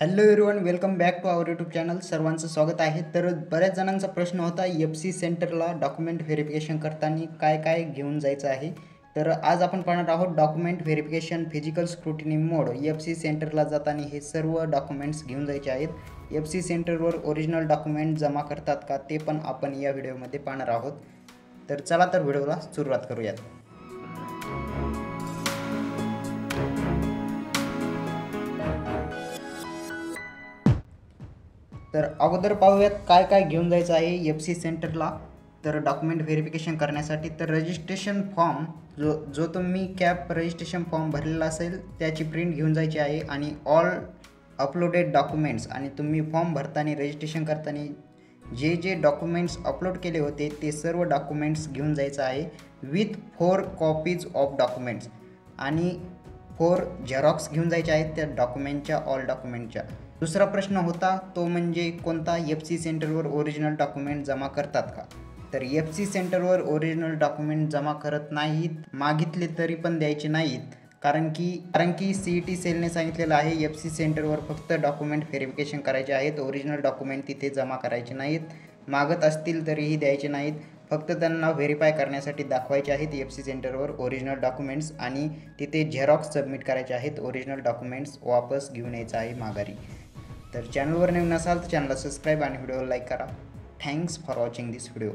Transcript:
Hello everyone, welcome back to our YouTube channel. सर्वांचं स्वागत आहे. तर बऱ्याच जणांचा प्रश्न होता FC सेंटरला डॉक्युमेंट व्हेरिफिकेशन करताना काय काय घेऊन जायचं आहे. तर आज आपण पाहणार आहोत डॉक्युमेंट व्हेरिफिकेशन फिजिकल स्क्रुटिनी मोड. FC सेंटरला जाताना हे सर्व डॉक्युमेंट्स घेऊन जायचे आहेत. FC सेंटरवर ओरिजिनल डॉक्युमेंट जमा करतात का ते पण आपण या व्हिडिओमध्ये पाहणार आहोत. तर चला तर व्हिडिओला सुरुवात करूयात. तर अगोदर पाहूयात काय काय घेऊन जायचं आहे FC सेंटरला. तर डॉक्युमेंट व्हेरिफिकेशन करण्यासाठी तर रजिस्ट्रेशन फॉर्म जो तुम्ही कॅप रजिस्ट्रेशन फॉर्म भरलेला असेल त्याची प्रिंट घेऊन जायची आहे आणि ऑल अपलोडेड डॉक्युमेंट्स आणि तुम्ही फॉर्म भरताना रजिस्ट्रेशन करताना जे डॉक्युमेंट्स अपलोड केले होते ते सर्व डॉक्युमेंट्स घेऊन जायचं आहे विथ 4 कॉपीज ऑफ डॉक्युमेंट्स आणि 4 झेरॉक्स घेऊन जायचे आहेत त्या डॉक्युमेंटच्या ऑल डॉक्युमेंटच्या. दुसरा प्रश्न होता तो म्हणजे कोणता FC सेंटरवर ओरिजिनल डॉक्युमेंट जमा करतात का. तर FC सेंटरवर ओरिजिनल डॉक्युमेंट जमा करत नाहीत, मागितले तरी पण द्यायचे नाहीत, कारण की CET सेलने सांगितलेलं आहे FC सेंटरवर फक्त डॉक्युमेंट व्हेरिफिकेशन करायचे आहेत, ओरिजिनल डॉक्युमेंट तिथे जमा करायचे नाहीत. मागत असतील तरीही द्यायचे नाहीत, फक्त त्यांना व्हेरीफाय करण्यासाठी दाखवायचे आहेत FC सेंटरवर ओरिजिनल डॉक्युमेंट्स आणि तिथे झेरॉक्स सबमिट करायचे आहेत. ओरिजिनल डॉक्युमेंट्स वापस घेऊन यायचं आहे माघारी. तर चॅनलवर नवीन असाल तर चॅनलला सबस्क्राईब आणि व्हिडिओला लाईक करा. Thanks for watching this video.